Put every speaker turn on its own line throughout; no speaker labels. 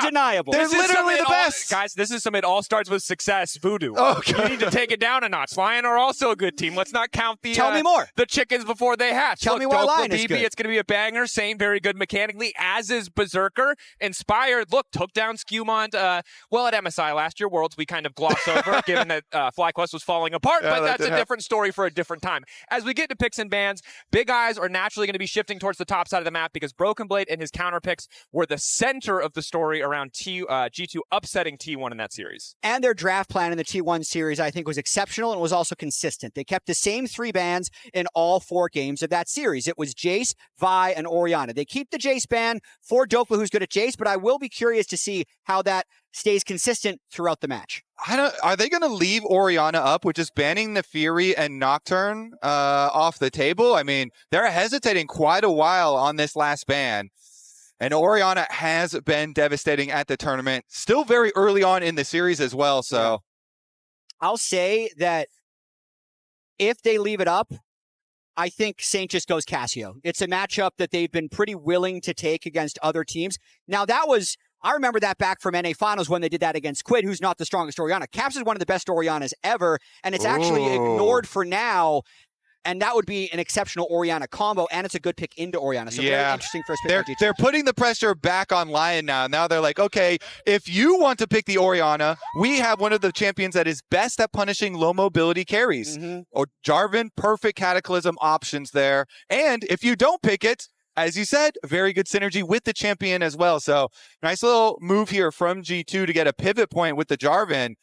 undeniable.
They're literally the best.
Guys, this is some it all starts with success voodoo.
Okay.
You need to take it down a notch. LYON are also a good team. Let's not count the
Tell me more.
the chickens before they hatch.
Tell me why
Dhokla
LYON is
BB,
good.
it's going to be a banger. Same, very good mechanically, as is Berserker. Inspired, look, took down SkewMond. Well, at MSI last year, Worlds, we kind of glossed over, given that FlyQuest was falling apart, but that's a different story for a different time. As we get to picks and bans, big eyes are naturally going to be shifting towards the top side of the map because BrokenBlade and his counter picks were the center of the story around G2 upsetting T1 in that series.
And their draft plan in the T1 series, I think, was exceptional and was also consistent. They kept the same 3 bans in all 4 games of that series. It was Jace, Vi, and Orianna. They keep the Jace ban for Dhokla, who's good at Jace, but I will be curious to see how that stays consistent throughout the match.
Are they going to leave Orianna up with just banning the Fury and Nocturne off the table? I mean, they're hesitating quite a while on this last ban. And Orianna has been devastating at the tournament. Still very early on in the series as well, so.
I'll say that if they leave it up, I think Saint just goes Cassio. It's a matchup that they've been pretty willing to take against other teams. Now, I remember that back from NA Finals when they did that against Quid, who's not the strongest Orianna. Caps is one of the best Oriannas ever, and it's actually ignored for now. And that would be an exceptional Orianna combo, and it's a good pick into Orianna. So very interesting first pick.
They're putting the pressure back on LYON now. Now they're like, okay, if you want to pick the Orianna, we have one of the champions that is best at punishing low mobility carries. Or Jarvan, perfect Cataclysm options there. And if you don't pick it, as you said, very good synergy with the champion as well. So nice little move here from G2 to get a pivot point with the Jarvan.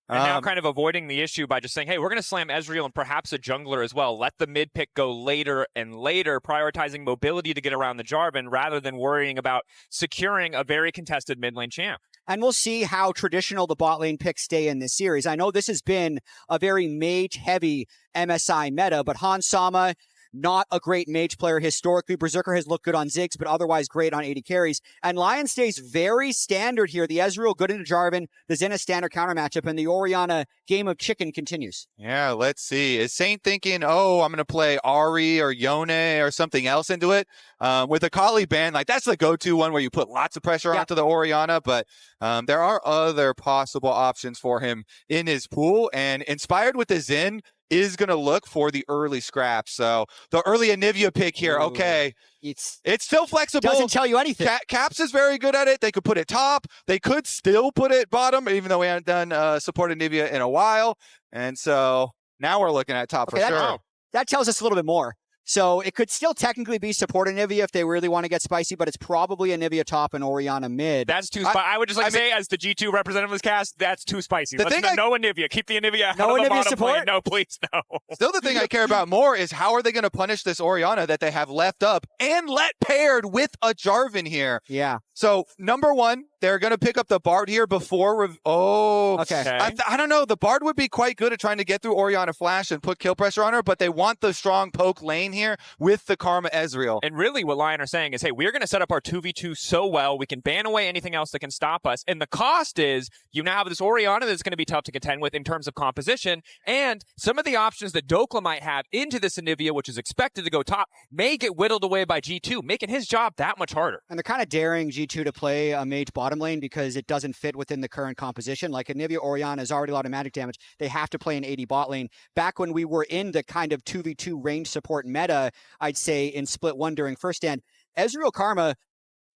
And now kind of avoiding the issue by just saying, hey, we're going to slam Ezreal and perhaps a jungler as well. Let the mid pick go later and later, prioritizing mobility to get around the Jarvan rather than worrying about securing a very contested mid lane champ.
And we'll see how traditional the bot lane picks stay in this series. I know this has been a very mage-heavy MSI meta, but Hans Sama, not a great mage player historically. Berserker has looked good on Ziggs, but otherwise great on AD carries. And LYON stays very standard here. The Ezreal good into Jarvan, the Zenith standard counter matchup, and the Orianna game of chicken continues.
Yeah, let's see. Is Saint thinking, oh, I'm going to play Ari or Yone or something else into it? With a Kali ban, like that's the go-to one where you put lots of pressure onto the Orianna, but there are other possible options for him in his pool. And inspired with the Zen, is going to look for the early scraps. So the early Anivia pick here, okay. It's still flexible.
Doesn't tell you anything.
Caps is very good at it. They could put it top. They could still put it bottom, even though we haven't done support Anivia in a while. And so now we're looking at top for sure.
That tells us a little bit more. So it could still technically be support Anivia if they really want to get spicy, but it's probably Anivia top and Orianna mid.
That's too spicy. I would just like to say, as the G2 representative of this cast, that's too spicy. No Anivia. Keep the Anivia out of the bottom
support?
lane. No, please, no.
Still, the thing I care about more is how are they going to punish this Orianna that they have left up and let paired with a Jarvan here?
Yeah.
So, number one, they're going to pick up the Bard here before...
Okay.
I don't know. The Bard would be quite good at trying to get through Orianna Flash and put kill pressure on her, but they want the strong poke lane here with the Karma Ezreal.
And really what LYON are saying is, hey, we're going to set up our 2v2 so well, we can ban away anything else that can stop us. And the cost is you now have this Orianna that's going to be tough to contend with in terms of composition, and some of the options that Dhokla might have into this Anivia, which is expected to go top, may get whittled away by G2, making his job that much harder.
And they're kind of daring G2 to play a mage bottom lane because it doesn't fit within the current composition. Like Anivia Orianna is already a lot of magic damage. They have to play an AD bot lane. Back when we were in the kind of 2v2 range support meta, I'd say in split one during first stand, Ezreal Karma,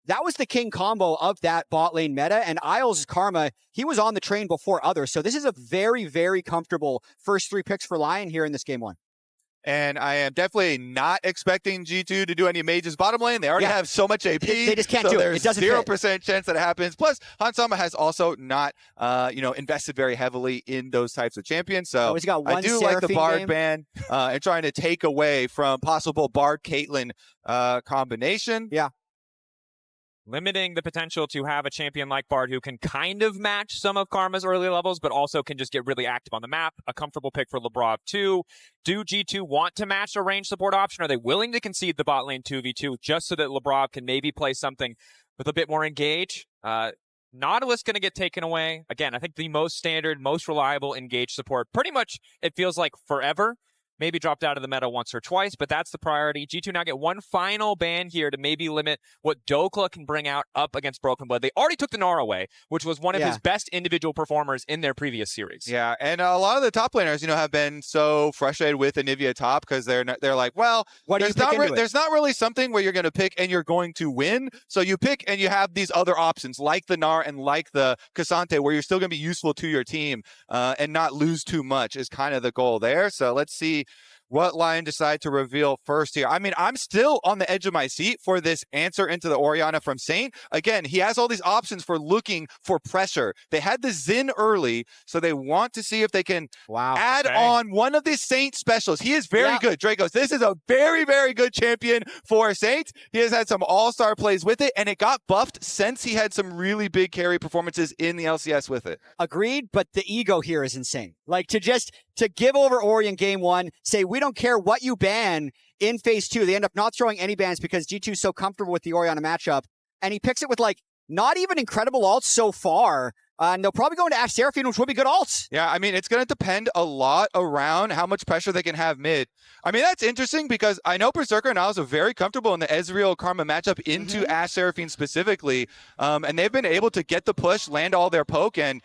that was the king combo of that bot lane meta, and Isles Karma, he was on the train before others. So this is a very, very comfortable first 3 picks for LYON here in this game 1.
And I am definitely not expecting G2 to do any mages bottom lane. They already have so much AP.
They just can't do it. It doesn't
0% chance that it happens. Plus, Hansama has also not, invested very heavily in those types of champions. So
he's got one
I do
Seraphine
like the Bard
game.
ban and trying to take away from possible Bard-Caitlyn combination.
Yeah.
Limiting the potential to have a champion like Bard who can kind of match some of Karma's early levels, but also can just get really active on the map. A comfortable pick for Labrov too. Do G2 want to match a range support option? Are they willing to concede the bot lane 2v2 just so that Labrov can maybe play something with a bit more engage? Nautilus going to get taken away. Again, I think the most standard, most reliable engage support. Pretty much it feels like forever. maybe dropped out of the meta once or twice, but that's the priority. G2 now get one final ban here to maybe limit what Dhokla can bring out up against BrokenBlade. They already took the Gnar away, which was one of his best individual performers in their previous series.
Yeah, and a lot of the top laners, have been so frustrated with Anivia top because they're like, well, there's not really something where you're going to pick and you're going to win. So you pick and you have these other options like the Gnar and like the Cassante where you're still going to be useful to your team and not lose too much is kind of the goal there. So let's see what LYON decide to reveal first here. I mean, I'm still on the edge of my seat for this answer into the Orianna from Saint. Again, he has all these options for looking for pressure. They had the Xin early, so they want to see if they can add on one of the Saint specials. He is very good, Drakos. This is a very, very good champion for Saint. He has had some all-star plays with it, and it got buffed since he had some really big carry performances in the LCS with it.
Agreed, but the ego here is insane. Like, to give over Orion game one, say, we don't care what you ban in phase 2. They end up not throwing any bans because G2 is so comfortable with the Orianna matchup. And he picks it with, like, not even incredible ults so far. And they'll probably go into Ashe Seraphine, which will be good ults.
Yeah, I mean, it's going to depend a lot around how much pressure they can have mid. I mean, that's interesting because I know Berserker and Oz are very comfortable in the Ezreal Karma matchup into Ashe Seraphine specifically. And they've been able to get the push, land all their poke, and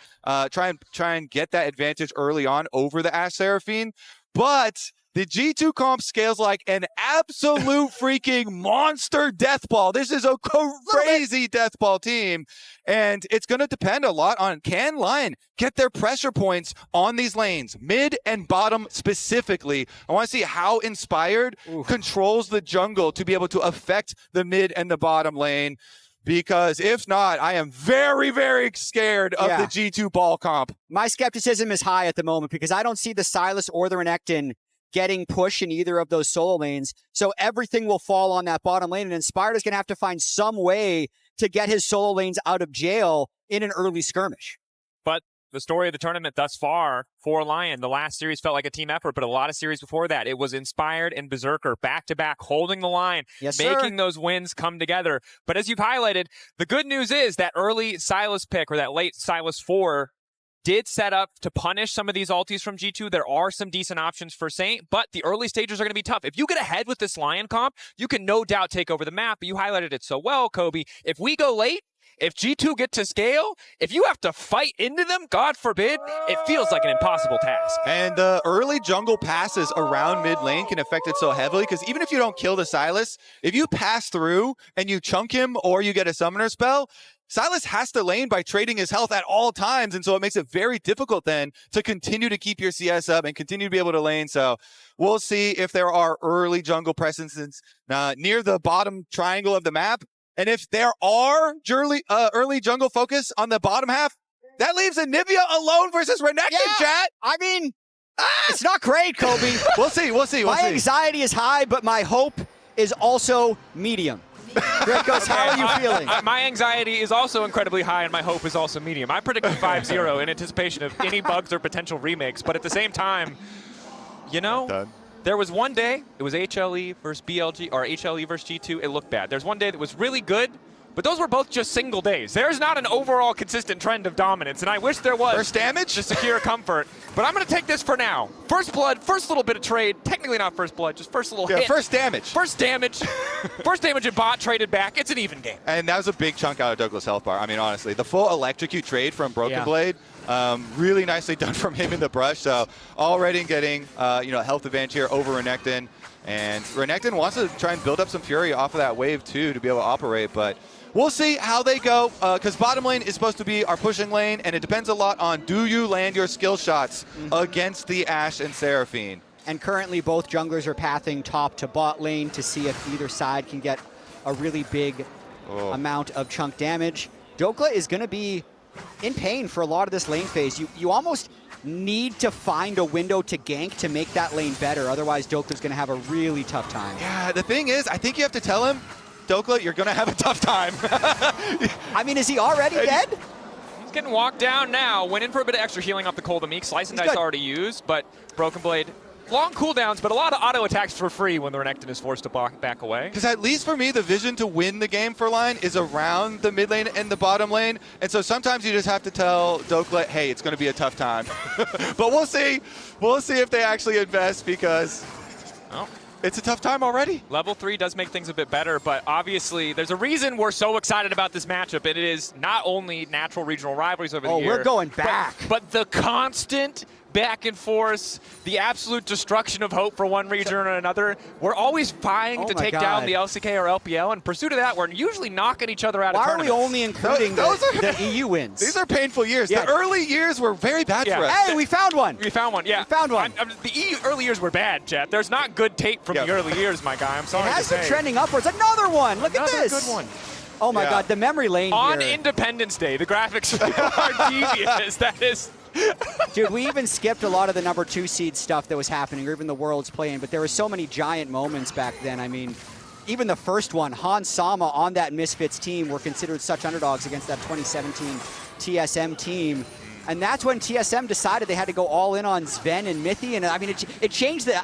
try and get that advantage early on over the Ashe Seraphine. But the G2 comp scales like an absolute freaking monster death ball. This is a crazy death ball team. And it's going to depend a lot on can LYON get their pressure points on these lanes, mid and bottom specifically. I want to see how Inspired controls the jungle to be able to affect the mid and the bottom lane. Because if not, I am very, very scared of the G2 ball comp.
My skepticism is high at the moment because I don't see the Sylas or the Renekton getting push in either of those solo lanes. So everything will fall on that bottom lane, and Inspired is going to have to find some way to get his solo lanes out of jail in an early skirmish.
But the story of the tournament thus far for LYON, the last series felt like a team effort, but a lot of series before that, it was Inspired and Berserker back-to-back, holding the line, making those wins come together. But as you've highlighted, the good news is that early Sylas pick, or that late Sylas 4, did set up to punish some of these ultis from G2. There are some decent options for Saint, but the early stages are going to be tough. If you get ahead with this LYON comp, you can no doubt take over the map, but you highlighted it so well, Kobe. If we go late, if G2 get to scale, if you have to fight into them, God forbid, it feels like an impossible task.
And the early jungle passes around mid lane can affect it so heavily because even if you don't kill the Sylas, if you pass through and you chunk him or you get a summoner spell, Sylas has to lane by trading his health at all times, and so it makes it very difficult then to continue to keep your CS up and continue to be able to lane. So we'll see if there are early jungle presences near the bottom triangle of the map. And if there are early jungle focus on the bottom half, that leaves Anivia alone versus Renekton, Jatt.
I mean, it's not great, Kobe.
We'll see.
My anxiety is high, but my hope is also medium. Drakos, how are you feeling?
My anxiety is also incredibly high, and my hope is also medium. I'm predicting 5-0 in anticipation of any bugs or potential remakes, but at the same time, there was one day, it was HLE versus BLG, or HLE versus G2, it looked bad. There's one day that was really good, but those were both just single days. There's not an overall consistent trend of dominance, and I wish there was.
First damage?
To secure comfort. But I'm going to take this for now. First blood, first little bit of trade. Technically not first blood, just first little hit.
First damage.
First damage. First damage at bot, traded back. It's an even game.
And that was a big chunk out of Dhoklas' health bar. I mean, honestly, the full electrocute trade from BrokenBlade, really nicely done from him in the brush. So already getting, a health advantage here over Renekton. And Renekton wants to try and build up some fury off of that wave, too, to be able to operate. But we'll see how they go, because bottom lane is supposed to be our pushing lane, and it depends a lot on do you land your skill shots against the Ashe and Seraphine.
And currently both junglers are pathing top to bot lane to see if either side can get a really big amount of chunk damage. Dhokla is going to be in pain for a lot of this lane phase. You almost need to find a window to gank to make that lane better. Otherwise, Dhokla's going to have a really tough time.
Yeah, the thing is, I think you have to tell him, Dhokla, you're going to have a tough time.
I mean, is he already dead?
He's getting walked down now. Went in for a bit of extra healing off the Cold and Meek. Slice and Dice already used, but BrokenBlade long cooldowns, but a lot of auto attacks for free when the Renekton is forced to back away.
Because at least for me, the vision to win the game for LYON is around the mid lane and the bottom lane. And so sometimes you just have to tell Dhokla, hey, it's going to be a tough time. But we'll see. We'll see if they actually invest because it's a tough time already.
Level 3 does make things a bit better, but obviously there's a reason we're so excited about this matchup, and it is not only natural regional rivalries over the year.
Oh, we're going back.
But the constant back and forth, the absolute destruction of hope for one region or another. We're always vying to take down the LCK or LPL. In pursuit of that, we're usually knocking each other out of tournaments.
Why are we only including the EU wins?
These are painful years.
Yeah.
The early years were very bad for us.
Hey, we found one.
We found one, yeah.
We found one.
The EU early years were bad, Jatt. There's not good tape from the early years, my guy. I'm sorry
it has
to say.
been trending upwards. Another one. Look at this.
Another good one.
Oh my God, the memory lane
On
here.
Independence Day, the graphics are devious. That is...
Dude, we even skipped a lot of the number 2 seed stuff that was happening, or even the Worlds playing, but there were so many giant moments back then. I mean, even the first one, Hans Sama on that Misfits team were considered such underdogs against that 2017 TSM team. And that's when TSM decided they had to go all in on Sven and Mithy, and I mean, it changed the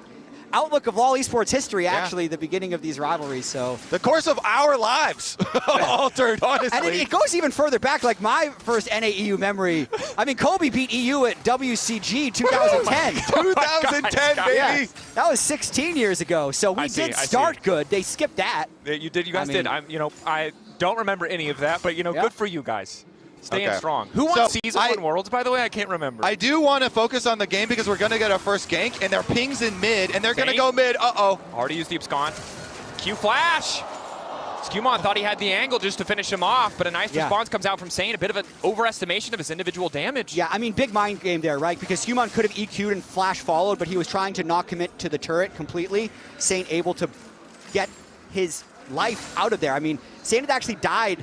outlook of all esports history, actually, the beginning of these rivalries. So
the course of our lives altered, honestly.
And it goes even further back, like my first NAEU memory. I mean, Kobe beat EU at WCG 2010.
2010, baby.
Yeah, that was 16 years ago. So we did start good. They skipped that.
You did. You guys did. I don't remember any of that, but good for you guys. Staying strong. Who won Season 1 Worlds, by the way? I can't remember.
I do want to focus on the game because we're going to get our first gank, and their ping's in mid, and they're going to go mid. Uh-oh.
Already used the abscond. Q flash. SkewMond thought he had the angle just to finish him off, but a nice response comes out from Saint. A bit of an overestimation of his individual damage.
Yeah, I mean, big mind game there, right? Because SkewMond could have EQ'd and flash followed, but he was trying to not commit to the turret completely. Saint able to get his life out of there. I mean, Saint had actually died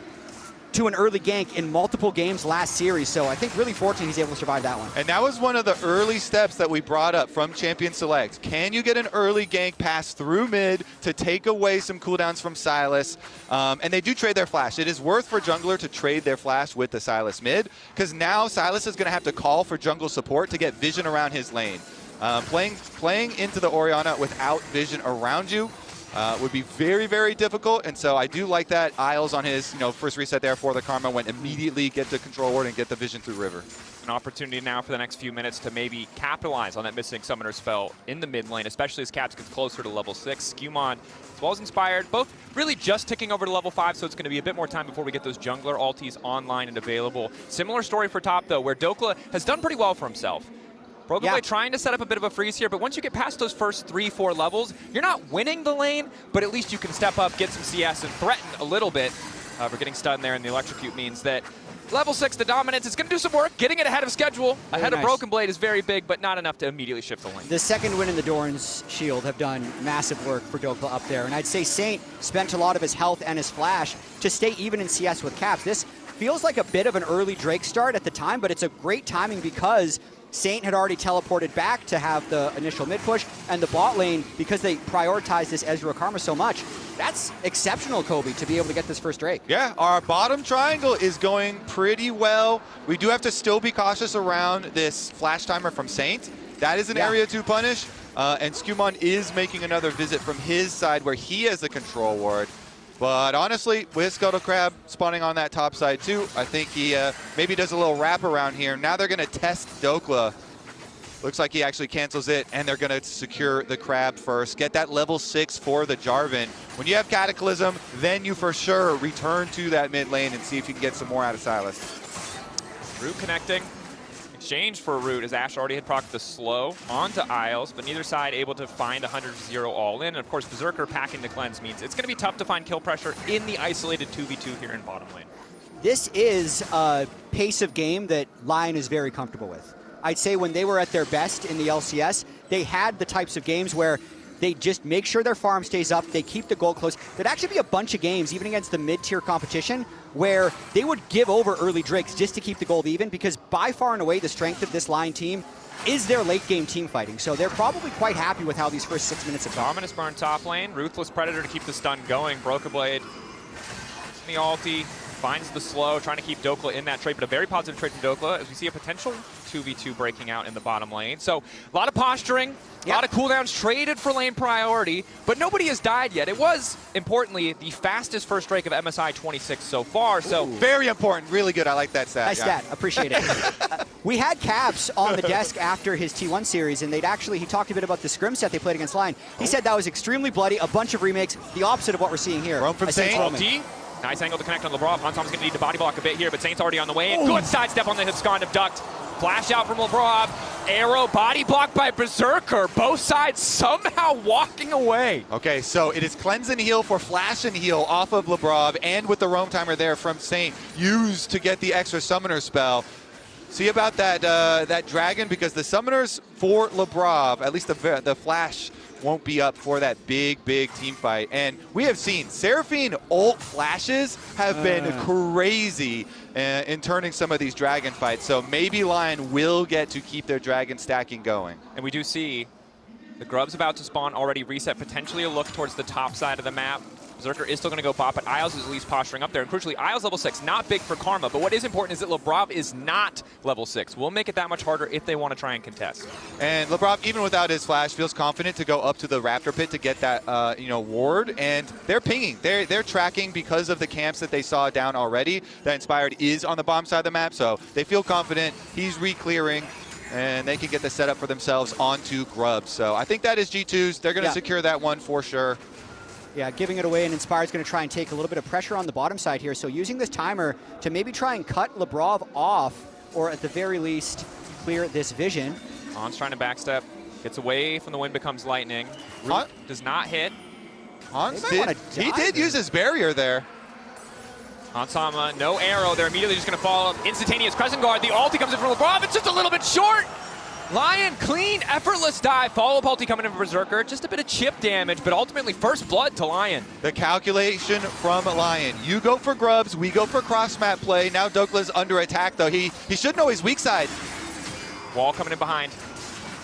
to an early gank in multiple games last series, so I think really fortunate he's able to survive that one.
And that was one of the early steps that we brought up from Champion Select. Can you get an early gank pass through mid to take away some cooldowns from Sylas? And they do trade their flash. It is worth for jungler to trade their flash with the Sylas mid, because now Sylas is going to have to call for jungle support to get vision around his lane. Playing into the Orianna without vision around you would be very, very difficult, and so I do like that Isles on his first reset there for the Karma went immediately get the control ward and get the vision through River.
An opportunity now for the next few minutes to maybe capitalize on that missing Summoner spell in the mid lane, especially as Caps gets closer to level 6. SkewMond, as well as Inspired, both really just ticking over to level 5, so it's going to be a bit more time before we get those jungler ultis online and available. Similar story for top, though, where Dhokla has done pretty well for himself. BrokenBlade trying to set up a bit of a freeze here, but once you get past those first 3-4 levels, you're not winning the lane, but at least you can step up, get some CS, and threaten a little bit. For getting stunned there, and the electrocute means that level 6, the dominance, is going to do some work. Getting it ahead of schedule, ahead of BrokenBlade is very big, but not enough to immediately shift the lane.
The second win in the Doran's Shield have done massive work for Dhokla up there, and I'd say Saint spent a lot of his health and his flash to stay even in CS with Caps. This feels like a bit of an early Drake start at the time, but it's a great timing because Saint had already teleported back to have the initial mid push, and the bot lane, because they prioritized this Ezreal Karma so much, that's exceptional, Kobe, to be able to get this first Drake.
Yeah, our bottom triangle is going pretty well. We do have to still be cautious around this flash timer from Saint. That is an area to punish, and SkewMond is making another visit from his side where he has the control ward. But honestly, with Scuttle Crab spawning on that top side too, I think he maybe does a little wrap around here. Now they're going to test Dhokla. Looks like he actually cancels it, and they're going to secure the Crab first. Get that level 6 for the Jarvan. When you have Cataclysm, then you for sure return to that mid lane and see if you can get some more out of Sylas.
Root connecting. Exchange for a root, as Ashe already had procced the slow onto Isles, but neither side able to find 100-0 all in. And of course, Berserker packing the cleanse means it's going to be tough to find kill pressure in the isolated 2v2 here in bottom lane.
This is a pace of game that LYON is very comfortable with. I'd say when they were at their best in the LCS, they had the types of games where they just make sure their farm stays up, they keep the goal close. There'd actually be a bunch of games, even against the mid-tier competition, where they would give over early Drakes just to keep the gold even, because by far and away the strength of this LYON team is their late-game team fighting. So they're probably quite happy with how these first 6 minutes have gone.
Dominus burn top lane, Ruthless Predator to keep the stun going. BrokenBlade, the ulti, finds the slow, trying to keep Dhokla in that trade, but a very positive trade from Dhokla as we see a potential 2v2 breaking out in the bottom lane. So a lot of posturing, a lot of cooldowns traded for lane priority, but nobody has died yet. It was, importantly, the fastest first strike of MSI 26 so far. So
very important, really good. I like that stat.
Nice stat, appreciate it. We had Caps on the desk after his T1 series, and he talked a bit about the scrim set they played against LYON. He said that was extremely bloody, a bunch of remakes, the opposite of what we're seeing here.
Roam from Saint.
Nice angle to connect on Labrov. Hansom's going to need to body block a bit here, but Saint's already on the way in. Good sidestep on the Hipscond of Duct. Flash out from Labrov. Arrow body blocked by Berserker. Both sides somehow walking away.
Okay, so it is cleanse and heal for flash and heal off of Labrov, and with the roam timer there from Saint used to get the extra summoner spell. See about that dragon, because the summoners for Labrov, at least the flash, won't be up for that big team fight. And we have seen Seraphine ult flashes have been crazy in turning some of these dragon fights. So maybe LYON will get to keep their dragon stacking going.
And we do see the Grub's about to spawn, already reset, potentially a look towards the top side of the map. Berserker is still going to go bot, but Isles is at least posturing up there. And crucially, Isles level 6, not big for Karma. But what is important is that Labrov is not level 6. We'll make it that much harder if they want to try and contest.
And Labrov, even without his flash, feels confident to go up to the Raptor Pit to get that ward. And they're pinging. They're tracking because of the camps that they saw down already. That Inspired is on the bomb side of the map, so they feel confident. He's re-clearing, and they can get the setup for themselves onto Grubs. So I think that is G2's. They're going to secure that one for sure.
Yeah, giving it away, and Inspired's going to try and take a little bit of pressure on the bottom side here. So using this timer to maybe try and cut Labrov off, or at the very least, clear this vision.
Han's trying to backstep, gets away from the wind, becomes lightning. Root does not hit.
Hans did use his barrier there.
Hansama, no arrow. They're immediately just going to follow up. Instantaneous Crescent Guard. The ulti comes in from Labrov. It's just a little bit short. LYON, clean, effortless dive. Follow-up ulti coming in from Berserker. Just a bit of chip damage, but ultimately first blood to LYON.
The calculation from LYON. You go for Grubs, we go for cross-map play. Now Dhokla's under attack, though. He should know his weak side.
Wall coming in behind.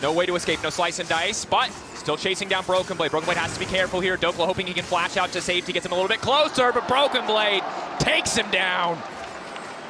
No way to escape, no slice and dice, but still chasing down BrokenBlade. BrokenBlade has to be careful here. Dhokla hoping he can flash out to safety, gets him a little bit closer, but BrokenBlade takes him down.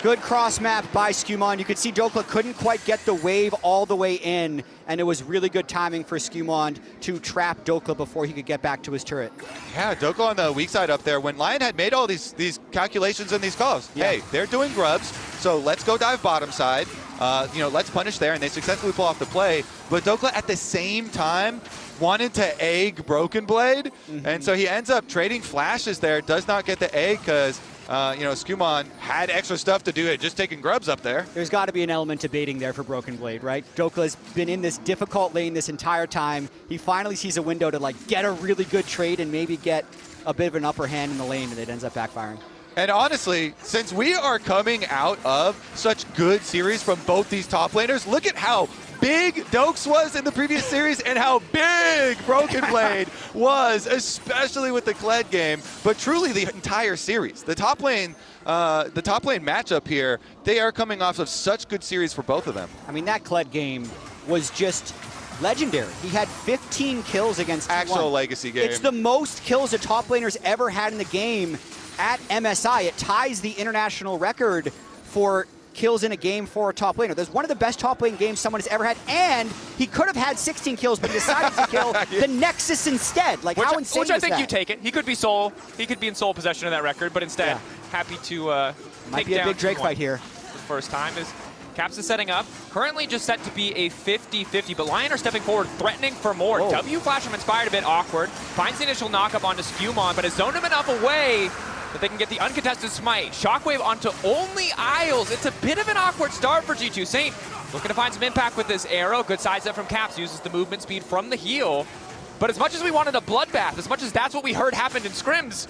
Good cross map by SkewMond. You could see Dhokla couldn't quite get the wave all the way in, and it was really good timing for SkewMond to trap Dhokla before he could get back to his turret.
Yeah, Dhokla on the weak side up there. When LYON had made all these calculations and these calls, hey, they're doing Grubs, so let's go dive bottom side. Let's punish there, and they successfully pull off the play. But Dhokla at the same time wanted to egg BrokenBlade, and so he ends up trading flashes there. Does not get the egg because SkewMond had extra stuff to do it, just taking Grubs up there.
There's got to be an element of baiting there for BrokenBlade, right? Dhokla's been in this difficult lane this entire time. He finally sees a window to get a really good trade and maybe get a bit of an upper hand in the lane, and it ends up backfiring.
And honestly, since we are coming out of such good series from both these top laners, look at how big Dokes was in the previous series and how big BrokenBlade was, especially with the Kled game, but truly the entire series. The top lane matchup here, they are coming off of such good series for both of them.
I mean, that Kled game was just legendary. He had 15 kills against T1.
Actual legacy game.
It's the most kills a top laner's ever had in the game at MSI. It ties the international record for kills in a game for a top laner. There's one of the best top lane games someone has ever had, and he could have had 16 kills, but he decided to kill the Nexus instead. How insane is that?
Which I think you take it. He could be in sole possession of that record, but instead, happy to
might be a big Drake fight here.
The first time is Caps is setting up. Currently just set to be a 50-50, but LYON are stepping forward, threatening for more. W flash from Inspired a bit awkward. Finds the initial knockup onto SkewMond, but has zoned him enough away that they can get the uncontested smite. Shockwave onto only Isles. It's a bit of an awkward start for G2. Saint looking to find some impact with this arrow. Good sidestep from Caps. Uses the movement speed from the heal. But as much as we wanted a bloodbath, as much as that's what we heard happened in scrims,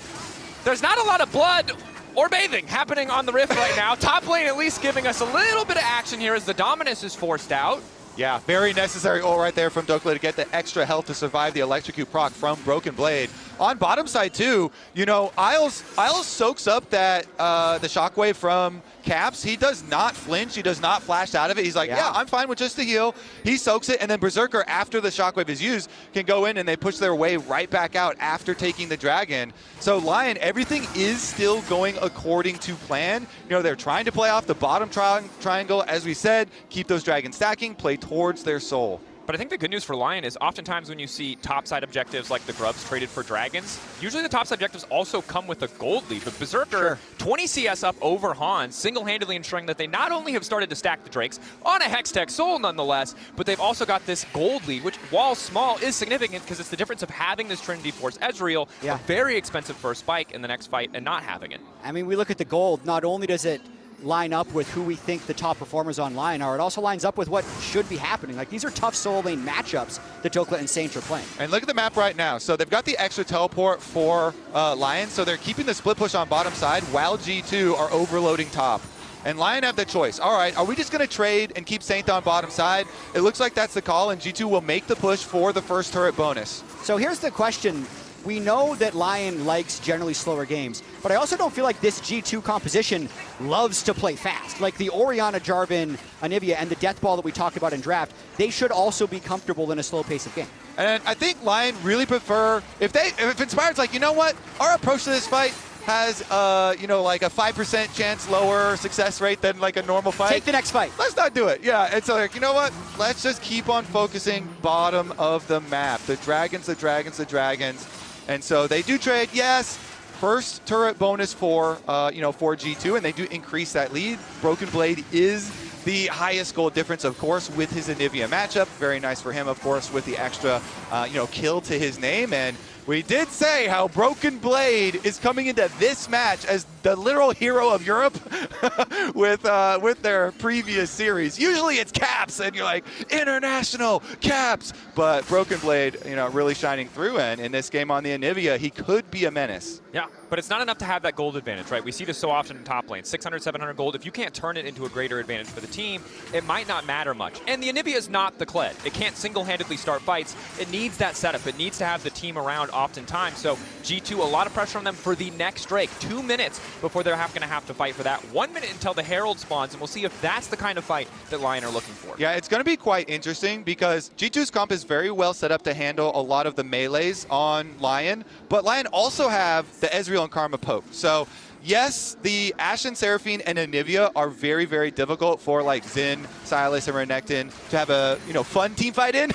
there's not a lot of blood or bathing happening on the Rift right now. Top lane at least giving us a little bit of action here as the Dominus is forced out.
Yeah, very necessary ult right there from Dhokla to get the extra health to survive the electrocute proc from BrokenBlade. on bottom side too, you know, Isles soaks up that the shockwave from Caps. He does not flinch. He does not flash out of it. He's like, yeah, I'm fine with just the heal. He soaks it, and then Berserker, after the shockwave is used, can go in and they push their way right back out after taking the dragon. So LYON, everything is still going according to plan. You know, they're trying to play off the bottom triangle, as we said, keep those dragons stacking, play towards their soul.
But I think the good news for LYON is oftentimes when you see topside objectives like the Grubs traded for Dragons, usually the topside objectives also come with a gold lead. But Berserker, 20 CS up over Hans, single-handedly ensuring that they not only have started to stack the Drakes on a Hextech Soul nonetheless, but they've also got this gold lead, which while small is significant because it's the difference of having this Trinity Force Ezreal, a very expensive first spike in the next fight, and not having it.
I mean, we look at the gold, not only does it line up with who we think the top performers on LYON are, it also lines up with what should be happening. Like, these are tough solo lane matchups that Dhokla and Saint are playing.
And look at the map right now. So they've got the extra teleport for LYON, so they're keeping the split push on bottom side while G2 are overloading top. And LYON have the choice. All right, are we just going to trade and keep Saint on bottom side? It looks like that's the call, and G2 will make the push for the first turret bonus.
So here's the question. We know that LYON likes generally slower games, but I also don't feel like this G2 composition loves to play fast. Like the Orianna, Jarvan, Anivia, and the death ball that we talked about in draft, they should also be comfortable in a slow pace of game.
And I think LYON really prefer, if Inspired's like, you know what, our approach to this fight has, you know, like a 5% chance lower success rate than like a normal fight.
Take the next fight.
Let's not do it. Yeah, it's like, you know what? Let's just keep on focusing bottom of the map. The dragons, the dragons, the dragons. And so they do trade, yes. First turret bonus for, you know, for G2, and they do increase that lead. BrokenBlade is the highest goal difference, of course, with his Anivia matchup. Very nice for him, of course, with the extra, you know, kill to his name. And we did say how BrokenBlade is coming into this match as the literal hero of Europe with their previous series. Usually it's Caps, and you're like, international Caps. But BrokenBlade, you know, really shining through. And in this game on the Anivia, he could be a menace.
Yeah, but it's not enough to have that gold advantage, right? We see this so often in top lane. 600, 700 gold. If you can't turn it into a greater advantage for the team, it might not matter much. And the Anivia is not the Kled. It can't single-handedly start fights. It needs that setup. It needs to have the team around oftentimes. So G2, a lot of pressure on them for the next Drake. 2 minutes before they're going to have to fight for that. 1 minute until the Herald spawns, and we'll see if that's the kind of fight that LYON are looking for.
Yeah, it's going to be quite interesting because G2's comp is very well set up to handle a lot of the melees on LYON, but LYON also have the Ezreal and Karma poke. So yes, the Ashe and Seraphine and Anivia are very, very difficult for like Xin, Sylas, and Renekton to have a, you know, fun team fight in.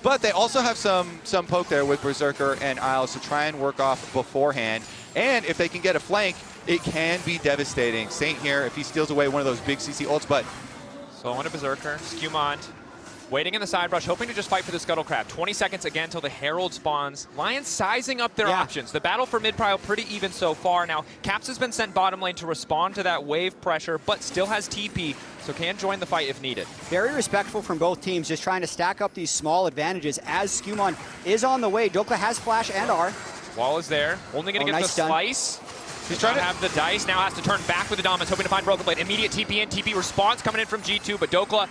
But they also have some poke there with Berserker and Isles to try and work off beforehand. And if they can get a flank, it can be devastating. Saint here, if he steals away one of those big CC ults, but...
So on to Berserker, SkewMond, waiting in the side rush, hoping to just fight for the Scuttle Crab. 20 seconds again until the Herald spawns. LYON sizing up their options. The battle for mid-prio pretty even so far. Now, Caps has been sent bottom lane to respond to that wave pressure, but still has TP, so can join the fight if needed.
Very respectful from both teams, just trying to stack up these small advantages as SkewMond is on the way. Dhokla has flash and R.
Wall is there. Only going to get the slice. He's trying to have the dice. Now has to turn back with the dominance, hoping to find BrokenBlade. Immediate TP in. TP response coming in from G2, but Dhokla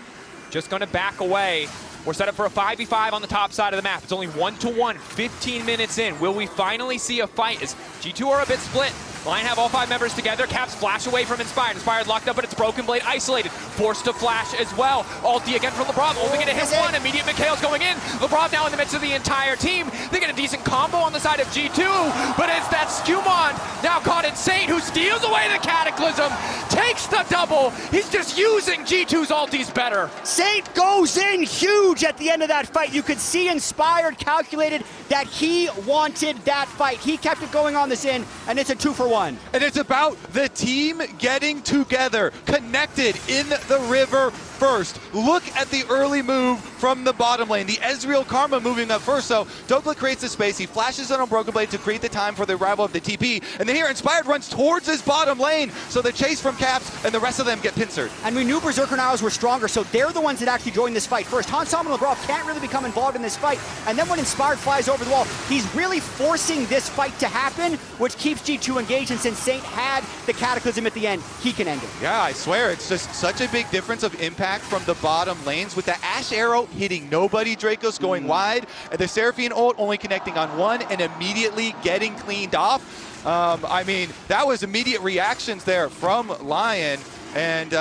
just going to back away. We're set up for a 5v5 on the top side of the map. It's only 1-1, 15 minutes in. Will we finally see a fight? As G2 are a bit split. LYON have all 5 members together. Caps flash away from Inspired. Inspired locked up, but it's BrokenBlade isolated. Forced to flash as well. Ulti again from Labrov. Only going to hit one. Immediate Mikhail's going in. Labrov now in the midst of the entire team. They get a decent combo on the side of G2, but it's that SkewMond now caught in Saint, who steals away the Cataclysm, takes the double. He's just using G2's ultis better.
Saint goes in huge at the end of that fight. You could see Inspired calculated that he wanted that fight. He kept it going on the Xin, and it's a 2-for-1.
And it's about the team getting together, connected in the river first. Look at the early move from the bottom lane. The Ezreal Karma moving up first. So Dhokla creates the space. He flashes it on BrokenBlade to create the time for the arrival of the TP. And then here Inspired runs towards his bottom lane. So the chase from Caps and the rest of them get pincered.
And we knew Berserker and Isles were stronger, so they're the ones that actually joined this fight first. Hans and Labrov can't really become involved in this fight. And then when Inspired flies over the wall, he's really forcing this fight to happen, which keeps G2 engaged. And since Saint had the Cataclysm at the end, he can end it.
Yeah, I swear, it's just such a big difference of impact from the bottom lanes with the Ashe arrow hitting nobody. Drakos going wide, and the Seraphine ult only connecting on one and immediately getting cleaned off. I mean, that was immediate reactions there from LYON, and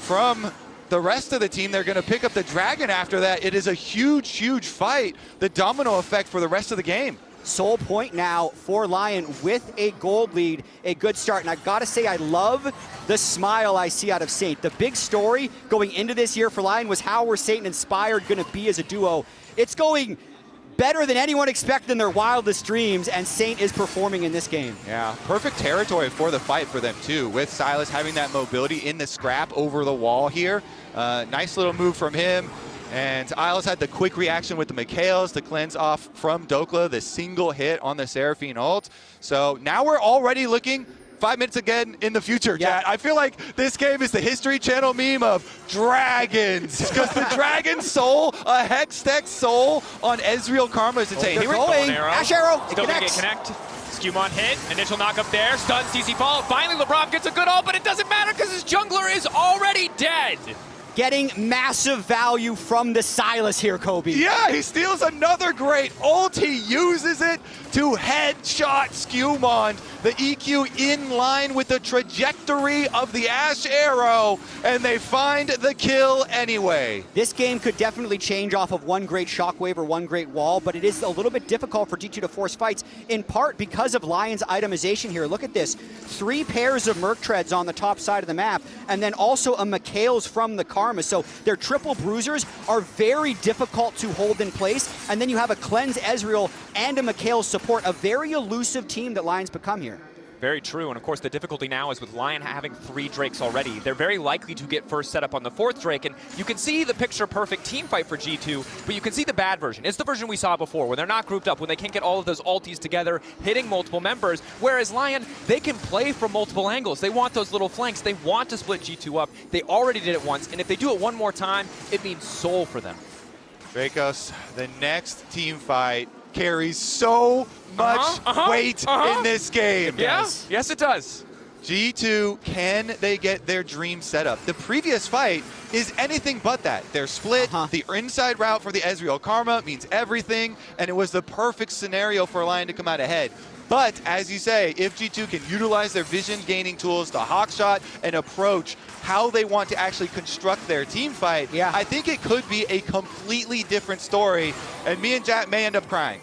from the rest of the team. They're going to pick up the dragon after that. It is a huge, huge fight. The domino effect for the rest of the game.
Sole point now for LYON with a gold lead, a good start. And I've got to say, I love the smile I see out of Saint. The big story going into this year for LYON was how were Saint and Inspired going to be as a duo. It's going better than anyone expected in their wildest dreams, and Saint is performing in this game.
Yeah, perfect territory for the fight for them too, with Sylas having that mobility in the scrap over the wall here. Nice little move from him. And Isles had the quick reaction with the Mikhails to cleanse off from Dhokla, the single hit on the Seraphine ult. So now we're already looking 5 minutes again in the future, Jatt. I feel like this game is the History Channel meme of dragons, because the dragon soul, a Hextech soul on Ezreal Karma is insane.
Here we go. Ashe arrow.
Still gonna get connect. SkewMond hit, initial knock up there, stun, CC fall. Finally, Labrov gets a good ult, but it doesn't matter because his jungler is already dead.
Getting massive value from the Sylas here, Kobe.
Yeah, he steals another great ult. He uses it to headshot SkewMond. The EQ in line with the trajectory of the Ashe arrow, and they find the kill anyway.
This game could definitely change off of one great shockwave or one great wall, but it is a little bit difficult for G2 to force fights, in part because of LYON's itemization here. Look at this. 3 pairs of Merc Treads on the top side of the map, and then also a Mikhails from the Karma. So their triple bruisers are very difficult to hold in place, and then you have a Cleanse Ezreal and a Mikhails support, a very elusive team that LYON's become here.
Very true, and of course the difficulty now is with LYON having 3 Drakes already. They're very likely to get first set up on the 4th Drake, and you can see the picture-perfect team fight for G2, but you can see the bad version. It's the version we saw before, where they're not grouped up, when they can't get all of those ultis together, hitting multiple members, whereas LYON, they can play from multiple angles. They want those little flanks. They want to split G2 up. They already did it once, and if they do it one more time, it means soul for them.
Drakos, the next team fight carries so much weight in this game.
Yes, it does.
G2, can they get their dream set up? The previous fight is anything but that. They're split. The inside route for the Ezreal Karma means everything, and it was the perfect scenario for LYON to come out ahead. But, as you say, if G2 can utilize their vision-gaining tools to hawkshot and approach how they want to actually construct their team fight, I think it could be a completely different story, and me and Jatt may end up crying.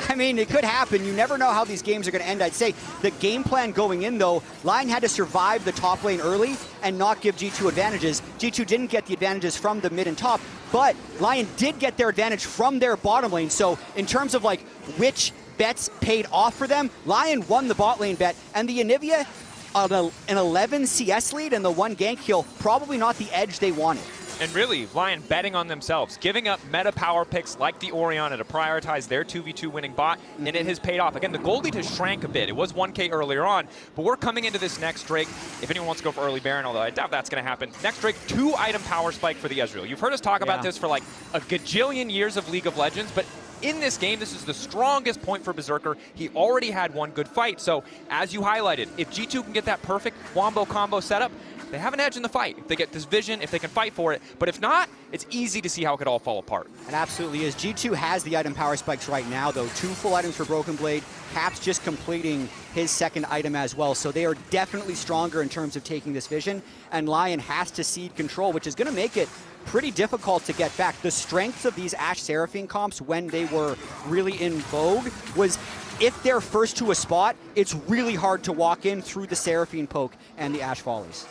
I mean, it could happen. You never know how these games are going to end. I'd say the game plan going in, though, LYON had to survive the top lane early and not give G2 advantages. G2 didn't get the advantages from the mid and top, but LYON did get their advantage from their bottom lane. So in terms of, like, which bets paid off for them, LYON won the bot lane bet, and the Anivia, an 11 CS lead and the 1 gank kill, probably not the edge they wanted.
And really, LYON betting on themselves, giving up meta power picks like the Orianna to prioritize their 2v2 winning bot, and it has paid off. Again, the gold lead has shrank a bit. It was 1K earlier on, but we're coming into this next Drake. If anyone wants to go for early Baron, although I doubt that's going to happen, next Drake, 2-item power spike for the Ezreal. You've heard us talk about this for like a gajillion years of League of Legends, but in this game, this is the strongest point for Berserker. He already had one good fight, so as you highlighted, if G2 can get that perfect wombo combo setup, they have an edge in the fight. If they get this vision, if they can fight for it. But if not, it's easy to see how it could all fall apart.
It absolutely is. G2 has the item power spikes right now, though. 2 full items for BrokenBlade. Cap's just completing his 2nd item as well. So they are definitely stronger in terms of taking this vision. And LYON has to cede control, which is going to make it pretty difficult to get back. The strength of these Ashe Seraphine comps when they were really in vogue was if they're first to a spot, it's really hard to walk in through the Seraphine poke and the Ashe volleys.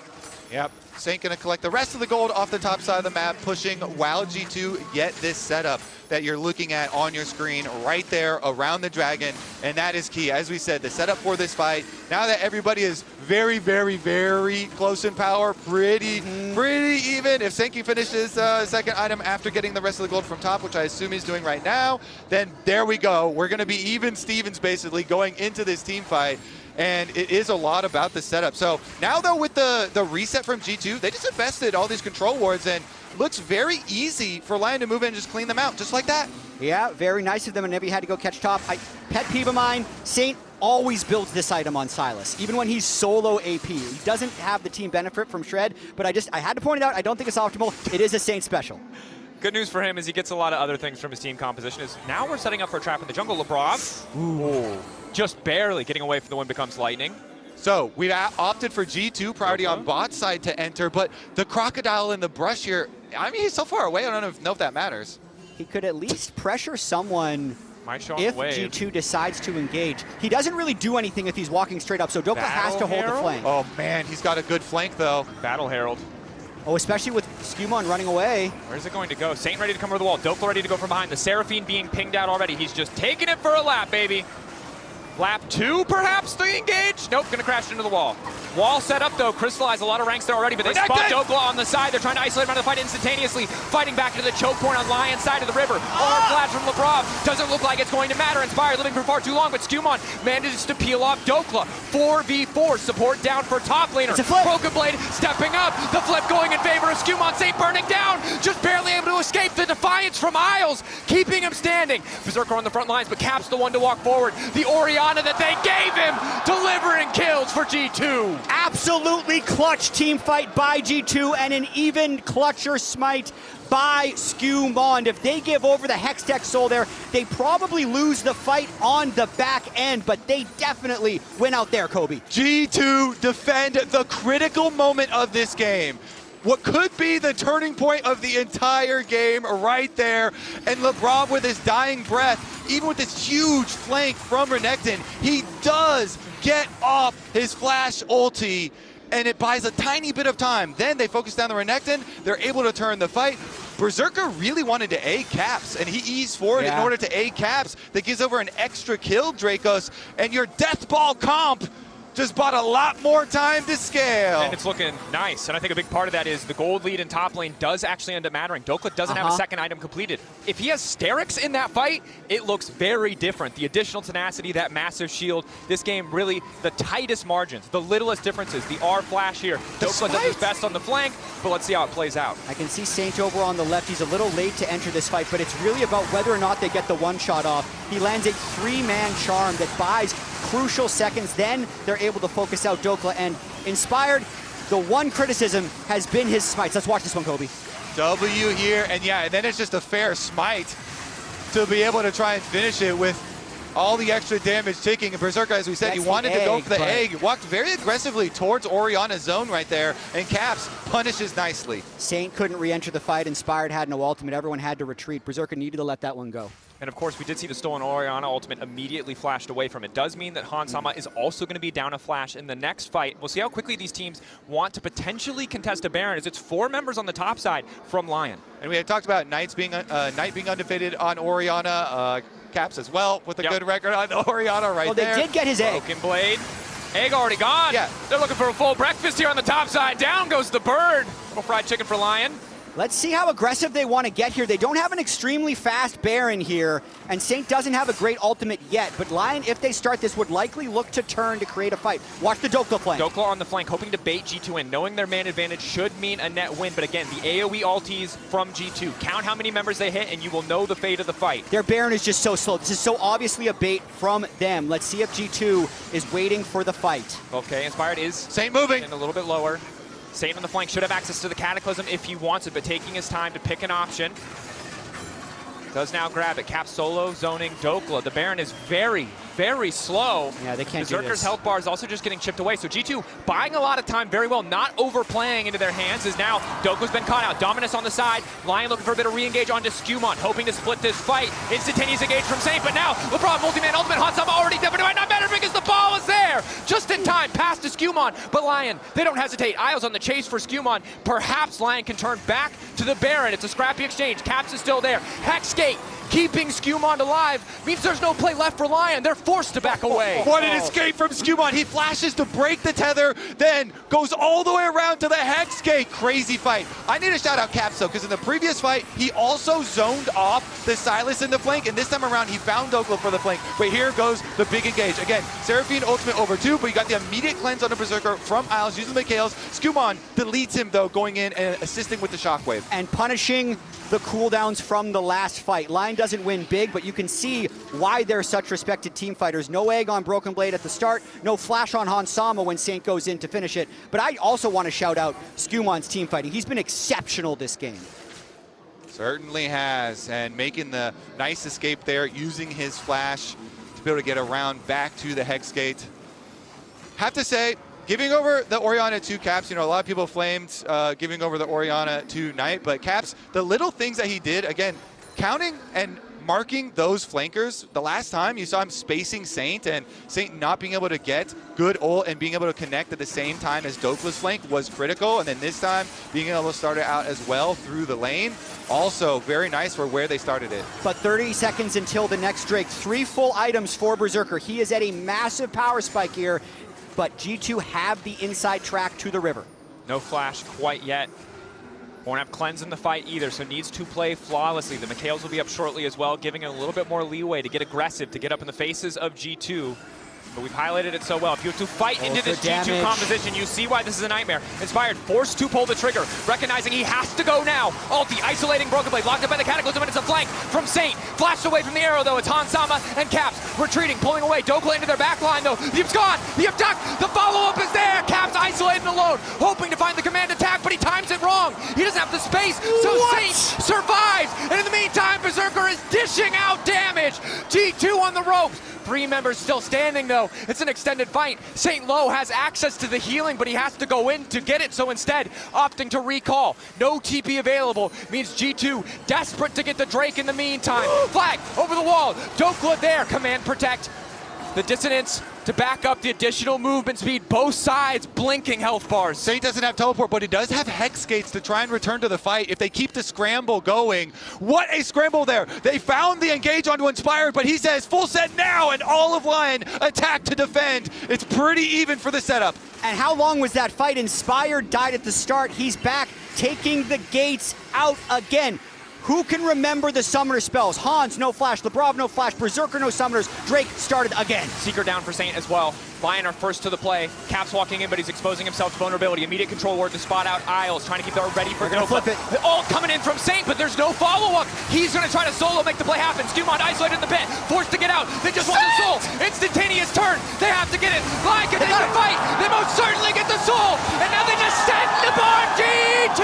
Yep. Saint gonna collect the rest of the gold off the top side of the map, pushing while G2 get this setup that you're looking at on your screen right there around the dragon, and that is key. As we said, the setup for this fight, now that everybody is very, very, very close in power, pretty even. If Saint finishes 2nd item after getting the rest of the gold from top, which I assume he's doing right now, then there we go. We're gonna be even Stevens basically going into this team fight. And it is a lot about the setup. So now, though, with the reset from G2, they just invested all these control wards, and looks very easy for LYON to move in and just clean them out, just like that.
Yeah, very nice of them, and Anivia had to go catch top. Pet peeve of mine, Saint always builds this item on Sylas, even when he's solo AP. He doesn't have the team benefit from Shred, but I had to point it out. I don't think it's optimal. It is a Saint special.
Good news for him is he gets a lot of other things from his team composition. Is now we're setting up for a trap in the jungle. Labrov, just barely getting away from the wind becomes lightning.
So we've opted for G2 priority on bot side to enter, but the crocodile in the brush here, I mean, he's so far away, I don't know if that matters.
He could at least pressure someone if G2 decides to engage. He doesn't really do anything if he's walking straight up, so Dhokla has to hold the flank.
Oh man, he's got a good flank though.
Battle Herald.
Oh, especially with SkewMond running away.
Where's it going to go? Saint ready to come over the wall. Dhokla ready to go from behind. The Seraphine being pinged out already. He's just taking it for a lap, baby. Lap 2, perhaps, the engage? Nope, gonna crash into the wall. Wall set up, though. Crystallized a lot of ranks there already, but they spot Dhokla on the side. They're trying to isolate him out of the fight instantaneously. Fighting back into the choke point on LYON side of the river. Hard flash from Labrov. Doesn't look like it's going to matter. Inspired living for far too long, but SkewMond manages to peel off Dhokla. 4v4, support down for top laner. BrokenBlade stepping up. The flip going in favor of SkewMond. Saint burning down. Just barely able to escape the defiance from Isles, keeping him standing. Berserker on the front lines, but Cap's the one to walk forward. The Orianna that they gave him, delivering kills for G2.
Absolutely clutch team fight by G2 and an even clutcher smite by SkewMond. If they give over the Hextech Soul there, they probably lose the fight on the back end, but they definitely win out there, Kobe.
G2 defend the critical moment of this game. What could be the turning point of the entire game right there. And Labrov with his dying breath, even with this huge flank from Renekton, he does get off his flash ulti, and it buys a tiny bit of time. Then they focus down the Renekton, they're able to turn the fight. Berserker really wanted to A Caps, and he eased forward in order to A Caps. That gives over an extra kill, Drakos, and your death ball comp just bought a lot more time to scale.
And it's looking nice. And I think a big part of that is the gold lead in top lane does actually end up mattering. Dhokla doesn't have a second item completed. If he has Sterix in that fight, it looks very different. The additional tenacity, that massive shield, this game really the tightest margins, the littlest differences. The R flash here. Dhokla does his best on the flank, but let's see how it plays out.
I can see Saint over on the left. He's a little late to enter this fight, but it's really about whether or not they get the one shot off. He lands a 3-man charm that buys crucial seconds. Then they're able to focus out Dhokla, and Inspired, the one criticism has been his smites. Let's watch this one, Kobe.
W here, and yeah, and then it's just a fair smite to be able to try and finish it with all the extra damage taking. And Berserker, as we said, he wanted to go for the egg. Walked very aggressively towards Orianna's zone right there, and Caps punishes nicely.
Saint couldn't re-enter the fight. Inspired had no ultimate. Everyone had to retreat. Berserker needed to let that one go.
And of course, we did see the stolen Orianna ultimate immediately flashed away from it. Does mean that Hansama is also going to be down a flash in the next fight. We'll see how quickly these teams want to potentially contest a Baron, as it's 4 members on the top side from LYON.
And we had talked about Knight being undefeated on Orianna. Caps as well with a good record on Orianna right there.
Well, they did get his egg.
BrokenBlade. Egg already gone. Yeah. They're looking for a full breakfast here on the top side. Down goes the bird. Little fried chicken for LYON.
Let's see how aggressive they want to get here. They don't have an extremely fast Baron here, and Saint doesn't have a great ultimate yet, but LYON, if they start this, would likely look to turn to create a fight. Watch the Dhokla flank.
Dhokla on the flank, hoping to bait G2 in, knowing their man advantage should mean a net win, but again, the AoE ultis from G2. Count how many members they hit, and you will know the fate of the fight.
Their Baron is just so slow. This is so obviously a bait from them. Let's see if G2 is waiting for the fight.
Okay, Inspired is
Saint moving.
A little bit lower. Saint on the flank should have access to the Cataclysm if he wants it, but taking his time to pick an option. Does now grab it. Cap solo, zoning Dhokla. The Baron is very, very slow.
Yeah, they can't do this.
Berserker's health bar is also just getting chipped away. So G2 buying a lot of time very well, not overplaying into their hands, as now Dhokla's been caught out. Dominus on the side. LYON looking for a bit of re-engage onto SkewMond, hoping to split this fight. Instantaneous engage from Saint, but now Labrov, multi-man ultimate, Hansama already dead, but it might not matter because the ball is there. Just in time, pass to SkewMond, but LYON, they don't hesitate. Isles on the chase for SkewMond. Perhaps LYON can turn back to the Baron. It's a scrappy exchange. Caps is still there. Hexgate keeping SkewMond alive means there's no play left for LYON. They're forced to back away.
What an escape from SkewMond. He flashes to break the tether, then goes all the way around to the Hex Gate. Crazy fight. I need to shout out Caps though, because in the previous fight, he also zoned off the Sylas in the flank, and this time around, he found Dhokla for the flank. But here goes the big engage. Again, Seraphine ultimate over 2, but you got the immediate cleanse on the Berserker from Isles using the KLs. SkewMond deletes him though, going in and assisting with the shockwave.
And punishing the cooldowns from the last fight. LYON doesn't win big, but you can see why they're such respected team fighters. No egg on BrokenBlade at the start, no flash on Hansama when Saint goes in to finish it. But I also want to shout out SkewMond's team fighting. He's been exceptional this game.
Certainly has, and making the nice escape there, using his flash to be able to get around back to the Hex Gate. Have to say, giving over the Orianna to Caps, you know, a lot of people flamed giving over the Orianna to Knight, but Caps, the little things that he did, again, counting and marking those flankers. The last time you saw him spacing Saint, and Saint not being able to get good ult and being able to connect at the same time as Dhokla's flank was critical. And then this time, being able to start it out as well through the lane, also very nice for where they started it.
But 30 seconds until the next Drake. 3 full items for Berserker. He is at a massive power spike here, but G2 have the inside track to the river.
No flash quite yet. Won't have cleanse in the fight either, so needs to play flawlessly. The Mikhails will be up shortly as well, giving it a little bit more leeway to get aggressive, to get up in the faces of G2. But we've highlighted it so well. If you have to fight into this G2 composition, you see why this is a nightmare. Inspired, forced to pull the trigger, recognizing he has to go now. Ulti, isolating BrokenBlade, locked up by the Cataclysm, and it's a flank from Saint. Flashed away from the arrow, though. It's Hansama and Caps retreating, pulling away. Dhokla into their back line, though. The Yip's gone. The Yip duck. The follow-up is there. Caps isolated and alone, hoping to find the command attack, but he times it wrong. He doesn't have the space, so Saint survives. And in the meantime, Berserker is dishing out damage. G2 on the ropes. 3 members still standing, though. It's an extended fight. St. Lo has access to the healing, but he has to go in to get it, so instead, opting to recall. No TP available means G2 desperate to get the Drake in the meantime. Flag over the wall. Dhokla there. Command protect. The dissonance to back up the additional movement speed. Both sides blinking health bars.
Saint doesn't have teleport, but he does have Hex Gates to try and return to the fight if they keep the scramble going. What a scramble there. They found the engage onto Inspired, but he says full set now, and all of LYON attack to defend. It's pretty even for the setup.
And how long was that fight? Inspired died at the start. He's back, taking the gates out again. Who can remember the summoner spells? Hans, no flash. Labrov, no flash. Berserker, no summoners. Drake started again.
Seeker down for Saint as well. LYON are first to the play. Caps walking in, but he's exposing himself to vulnerability. Immediate control ward to spot out Isles, trying to keep them ready for
flip it.
All coming in from Saint, but there's no follow-up. He's going to try to solo make the play happen. SkewMond isolated in the pit, forced to get out. They just want the soul. Instantaneous turn. They have to get it. LYON continue to fight. They most certainly get the soul. And now they just send the bar G2.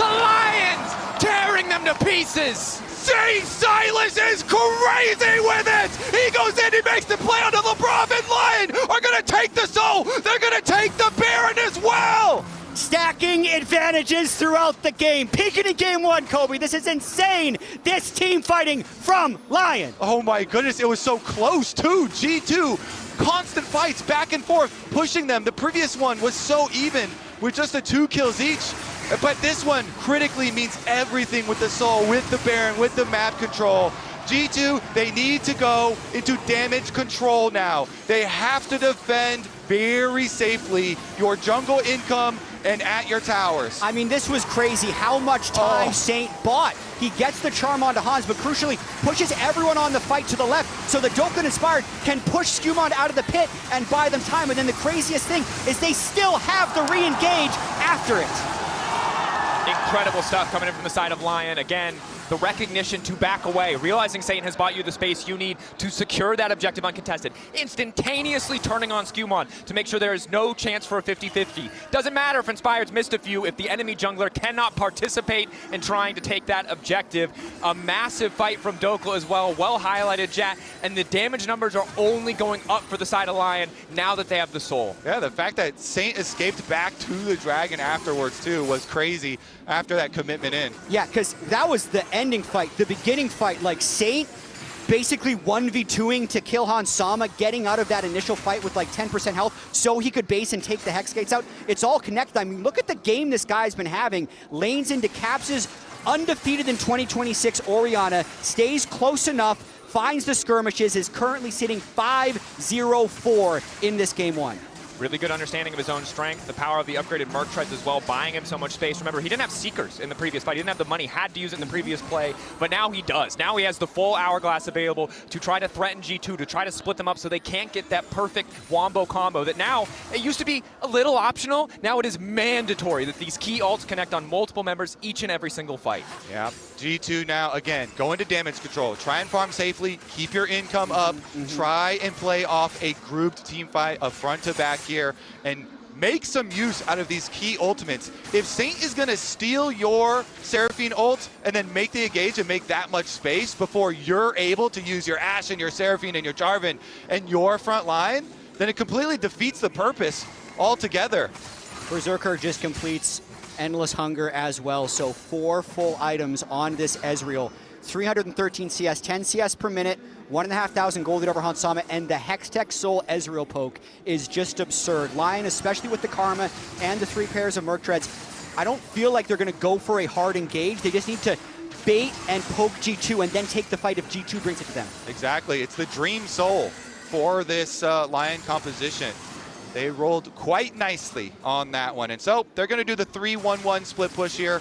The Lions tearing them to pieces.
Sylas is crazy with it! He goes in, he makes the play onto Labrov, and LYON are gonna take the soul! They're gonna take the Baron as well!
Stacking advantages throughout the game. Peaking in game 1, Kobe. This is insane. This team fighting from LYON.
Oh my goodness, it was so close too. G2, constant fights back and forth, pushing them. The previous one was so even with just the 2 kills each. But this one critically means everything with the soul, with the Baron, with the map control. G2, they need to go into damage control now. They have to defend very safely your jungle income and at your towers.
I mean, this was crazy how much time Saint bought. He gets the charm onto Hans, but crucially pushes everyone on the fight to the left so the Dhokla Inspired can push SkewMond out of the pit and buy them time. And then the craziest thing is they still have the re-engage after it.
Incredible stuff coming in from the side of LYON. Again, the recognition to back away, realizing Saint has bought you the space you need to secure that objective uncontested, instantaneously turning on SkewMond to make sure there is no chance for a 50-50. Doesn't matter if Inspired's missed a few, if the enemy jungler cannot participate in trying to take that objective. A massive fight from Dhokla as well highlighted, Jatt, and the damage numbers are only going up for the side of LYON now that they have the soul.
Yeah, the fact that Saint escaped back to the dragon afterwards too was crazy after that commitment in.
Yeah, because that was the ending fight, the beginning fight. Like Saint basically 1v2ing to kill Hansama, getting out of that initial fight with like 10% health so he could base and take the Hex Gates out. It's all connected. I mean, look at the game this guy's been having. Lanes into Caps's undefeated in 2026 Orianna, stays close enough, finds the skirmishes, is currently sitting 5-0-4 in this game 1.
Really good understanding of his own strength, the power of the upgraded Merc Treads as well, buying him so much space. Remember, he didn't have Seekers in the previous fight. He didn't have the money, had to use it in the previous play, but now he does. Now he has the full Hourglass available to try to threaten G2, to try to split them up so they can't get that perfect Wombo combo that now, it used to be a little optional, now it is mandatory that these key ults connect on multiple members each and every single fight.
Yeah, G2 now, again, go into damage control. Try and farm safely, keep your income up, try and play off a grouped team fight, a front to back here, and make some use out of these key ultimates. If Saint is gonna steal your Seraphine ult and then make the engage and make that much space before you're able to use your Ashe and your Seraphine and your Jarvan and your front line, then it completely defeats the purpose altogether.
Berserker just completes Endless Hunger as well, so 4 full items on this Ezreal. 313 CS, 10 CS per minute, 1,500 gold over Hansama, and the Hextech Soul Ezreal poke is just absurd. LYON, especially with the Karma and the 3 pairs of Merc Treads, I don't feel like they're going to go for a hard engage. They just need to bait and poke G2 and then take the fight if G2 brings it to them.
Exactly. It's the dream soul for this LYON composition. They rolled quite nicely on that one. And so they're going to do the 3-1-1 split push here.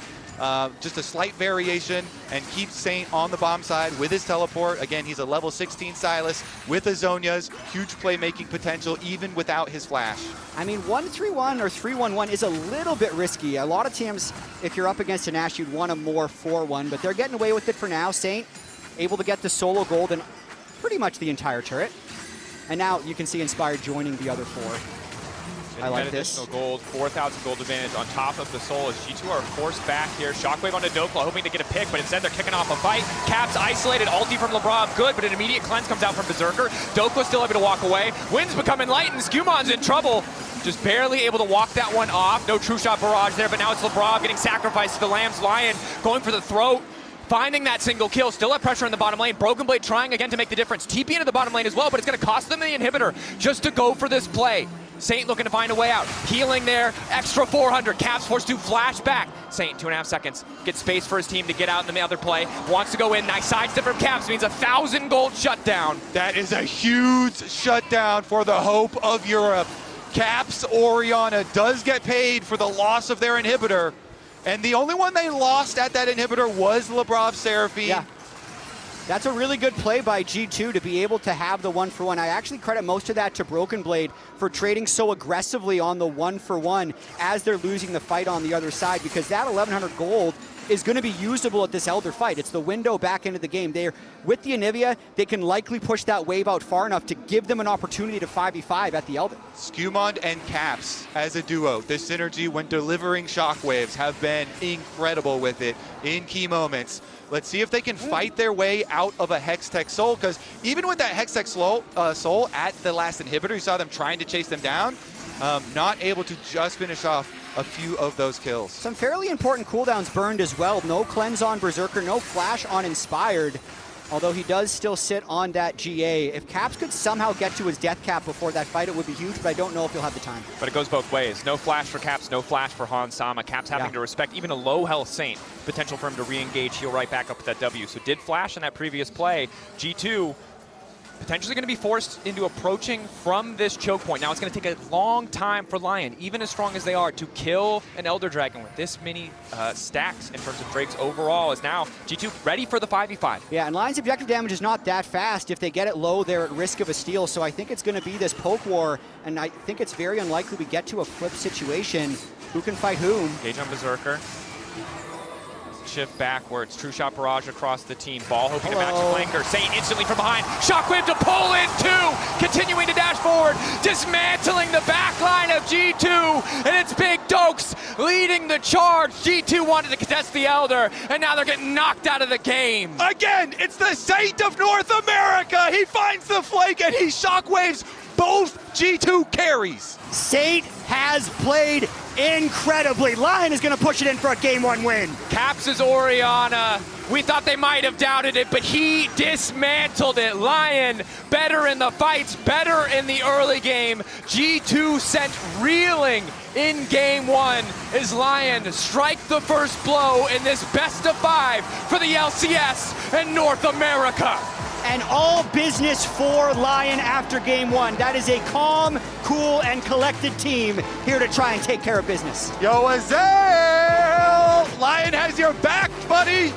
Just a slight variation and keep Saint on the bomb side with his teleport. Again, he's a level 16 Sylas with his Zhonya's huge playmaking potential even without his flash. I
mean, 1-3-1 or 3-1-1 is a little bit risky. A lot of teams, if you're up against an Ashe, you'd want a more 4-1, but they're getting away with it for now. Saint able to get the solo gold and pretty much the entire turret. And now you can see Inspired joining the other 4. I like this.
Additional gold, 4,000 gold advantage on top of the soul as G2 are forced back here. Shockwave onto Dhokla, hoping to get a pick, but instead they're kicking off a fight. Caps isolated, ulti from Labrov, good, but an immediate cleanse comes out from Berserker. Dhokla still able to walk away. Wind's becoming light, and SkewMond's in trouble. Just barely able to walk that one off. No true shot barrage there, but now it's Labrov getting sacrificed to the Lamb's LYON, going for the throat. Finding that single kill, still have pressure in the bottom lane. BrokenBlade trying again to make the difference. TP into the bottom lane as well, but it's going to cost them the inhibitor just to go for this play. Saint looking to find a way out. Healing there, extra 400. Caps forced to flash back. Saint, 2.5 seconds. Gets space for his team to get out in the other play. Wants to go in. Nice sidestep from Caps. Means 1,000 gold shutdown.
That is a huge shutdown for the hope of Europe. Caps Orianna does get paid for the loss of their inhibitor. And the only one they lost at that inhibitor was Labrov Seraphine.
Yeah. That's a really good play by G2 to be able to have the 1-for-1. I actually credit most of that to BrokenBlade for trading so aggressively on the 1-for-1 as they're losing the fight on the other side, because that 1,100 gold is going to be usable at this Elder fight. It's the window back into the game. They're with the Anivia, they can likely push that wave out far enough to give them an opportunity to 5v5 at the Elder.
SkewMond and Caps as a duo, this synergy when delivering shockwaves have been incredible with it in key moments. Let's see if they can fight their way out of a Hextech Soul, because even with that Hextech Soul at the last inhibitor, you saw them trying to chase them down, not able to just finish off a few of those kills.
Some fairly important cooldowns burned as well. No cleanse on Berserker, no flash on Inspired, although he does still sit on that GA. If Caps could somehow get to his death cap before that fight, it would be huge, but I don't know if he'll have the time.
But it goes both ways. No flash for Caps, no flash for Hansama. Caps having to respect even a low health Saint. Potential for him to re-engage, heal right back up with that W. So did flash in that previous play. G2 potentially going to be forced into approaching from this choke point. Now it's going to take a long time for LYON, even as strong as they are, to kill an Elder Dragon with this many stacks in terms of Drakes overall. Is now G2 ready for the 5v5.
Yeah, and LYON's objective damage is not that fast. If they get it low, they're at risk of a steal. So I think it's going to be this poke war, and I think it's very unlikely we get to a flip situation. Who can fight whom?
Daejeon Berserker. Shift backwards, true shot barrage across the team. Ball hoping to match the flanker. Saint instantly from behind. Shockwave to pull in 2. Continuing to dash forward. Dismantling the back line of G2. And it's Big Dokes leading the charge. G2 wanted to contest the Elder, and now they're getting knocked out of the game.
Again, it's the Saint of North America. He finds the flank and he shockwaves both G2 carries.
Saint has played incredibly. LYON is going to push it in for a Game 1 win.
Caps is Orianna. We thought they might have doubted it, but he dismantled it. LYON better in the fights, better in the early game. G2 sent reeling in Game 1 as LYON strike the first blow in this best of 5 for the LCS and North America.
And all business for LYON after Game 1. That is a calm, cool, and collected team here to try and take care of business.
Yo, Ezreal! LYON has your back, buddy!